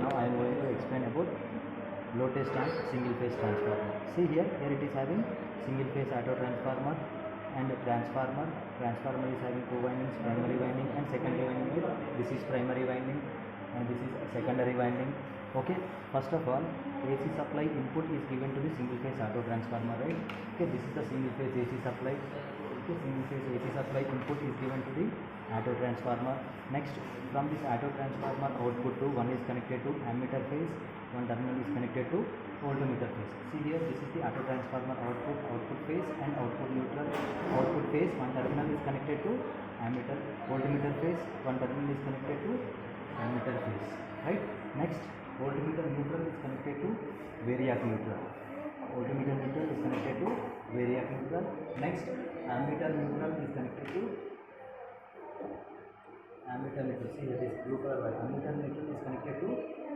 Now I am going to explain about low test and single phase transformer. See here it is having single phase auto transformer and transformer. Transformer is having two windings, primary winding and secondary winding. This is primary winding and this is secondary winding. Okay, first of all, AC supply input is given to the single phase auto transformer, right? Okay, this is the single phase AC supply. Okay, single phase AC supply input is given to the auto transformer. Next, from this auto transformer output to one is connected to ammeter phase, one terminal is connected to voltmeter phase. See here, this is the auto transformer output phase and output neutral. Output phase, one terminal is connected to ammeter, voltmeter phase, one terminal is connected to ammeter phase, right? Next, voltmeter neutral is connected to variac neutral. Voltmeter neutral is connected to variac neutral. Next, ammeter neutral is connected to ammeter neutral. See here, this blue color wire. Ammeter neutral is connected to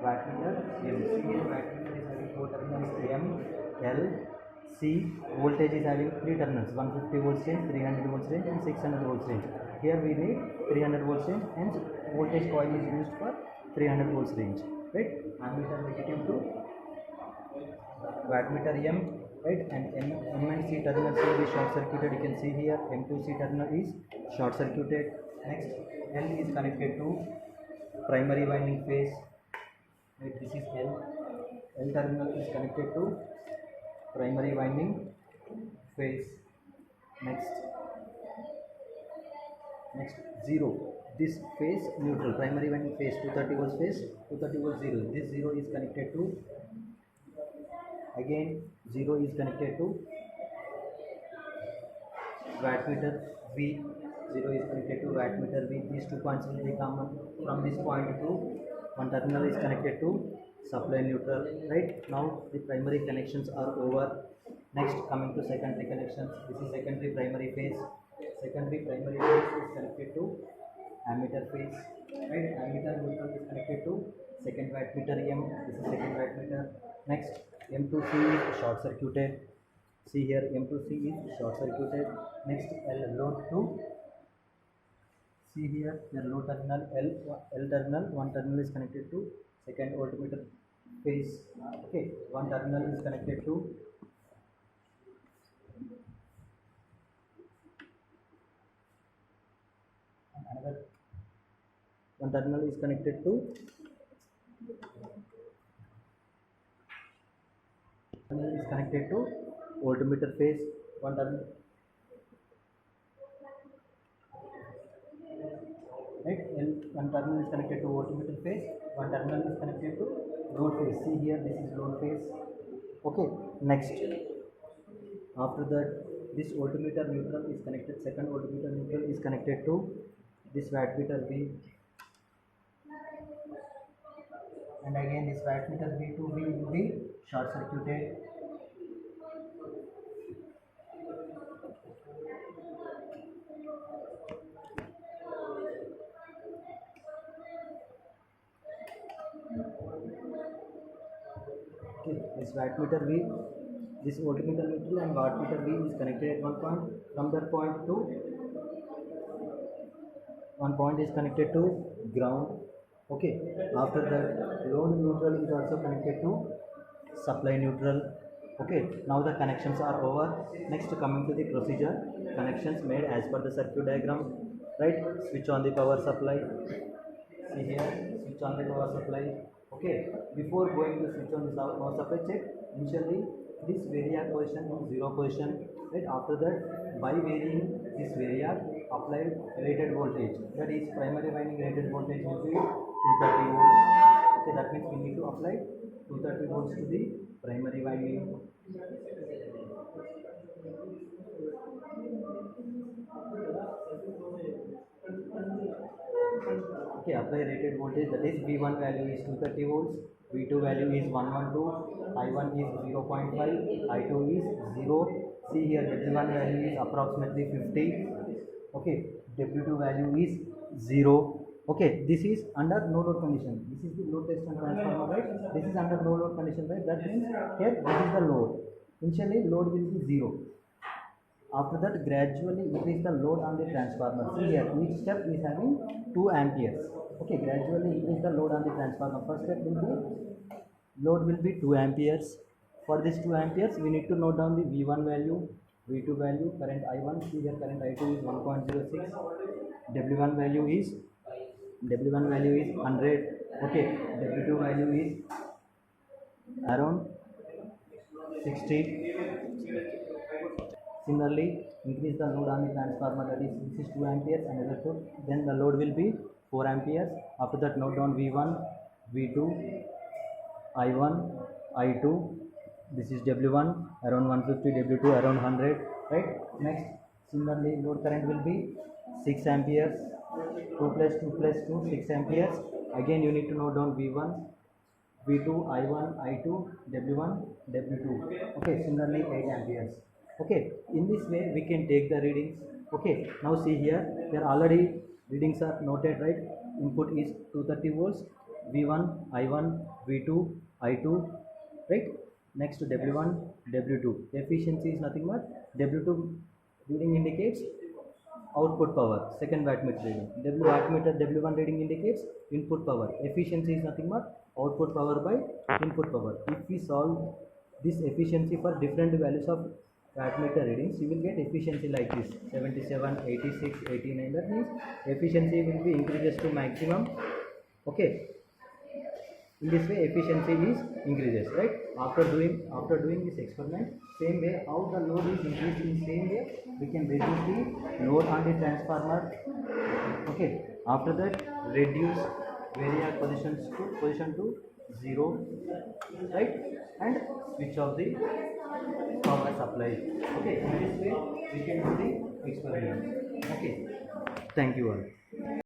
wattmeter M. See here, wattmeter is having four terminals M, L, C. Voltage is having three terminals, 150 volts range, 300 volts range and 600 volts range. Here we need 300 volts range, hence voltage coil is used for 300 volts range, right? Ammeter negative to wattmeter M, right? And M and C terminals will be short circuited. You can see here M2C terminal is short circuited. Next, L is connected to primary winding phase, right? This is L. L terminal is connected to primary winding phase. Next 0. This phase neutral, primary winding phase 230 volts phase, 230 volts 0. This 0 is connected to, again 0 is connected to wattmeter V. 0 is connected to wattmeter V. These 2 points will be common. From this point to one terminal is connected to supply neutral, right? Now the primary connections are over. Next, coming to secondary connections. This is secondary primary phase. Secondary primary phase is connected to ammeter phase, right? Ammeter neutral is connected to second wattmeter M. This is second wattmeter. Next, M2C is short circuited. See here, M2C is short circuited. Next, L load to, see here, the load terminal L terminal, one terminal is connected to second voltmeter phase. Okay, one terminal is connected to another, one terminal is connected to voltmeter phase. One terminal, right? One terminal is connected to voltmeter phase, one terminal is connected to load phase. See here, this is load phase. Okay, next, after that, this voltmeter neutral is connected, second voltmeter neutral is connected to this wattmeter V, and again this wattmeter V to V will be short circuited. Okay, this wattmeter V, this voltmeter neutral and wattmeter V is connected at one point. From that point to one point is connected to ground. Okay, after that load neutral is also connected to supply neutral. Okay, now the connections are over. Next, coming to the procedure, connections made as per the circuit diagram, right? Switch on the power supply. See here, switch on the power supply. Okay, before going to switch on the power supply, check initially this variac position is 0 position, right? After that, by varying this variac, apply rated voltage, that is primary winding rated voltage will be 230 volts. Okay, that means we need to apply 230 volts to the primary winding. Okay, apply rated voltage, that is V1 value is 230 volts, V2 value is 112, I1 is 0.5, I2 is 0. See here, W1 value is approximately 50. Okay, W2 value is 0. Okay, this is under no load condition. This is the load test and transformer, right? This is under no load condition, right? That means here this is the load. Initially load will be 0. After that, gradually increase the load on the transformer. See here, each step is having 2 amperes. Okay, gradually increase the load on the transformer. First step will be load will be 2 amperes. For this 2 amperes, we need to note down the V1 value, V2 value, current I1. See here, current I2 is 1.06. W1 value is 100. Okay, W2 value is around 60. Similarly, increase the load on the transformer, that is this is 2 amperes, another 2. Then the load will be 4 amperes. After that, note down V1, V2, I1, I2. This is W1 around 150, W2 around 100. Right. Next, similarly, load current will be 6 amperes. 2 plus 2 plus 2, 6 amperes. Again, you need to note down V1, V2, I1, I2, W1, W2. Okay, similarly 8 amperes. Okay, in this way we can take the readings. Okay, now see here, there already readings are noted, right? Input is 230 volts, V1, I1, V2, I2, right? Next W1, W2. Efficiency is nothing but W2 reading indicates output power, second wattmeter reading. Wattmeter W1 reading indicates input power. Efficiency is nothing but output power by input power. If we solve this efficiency for different values of wattmeter readings, you will get efficiency like this: 77, 86, 89. That means efficiency will be increases to maximum. Okay, in this way efficiency is increases, right? After doing this experiment, same way how the load is increased, in same way we can reduce the load on the transformer. Okay, after that reduce variac position to 0, right? And switch off the power supply. Okay, in this way we can do the experiment. Okay, thank you all.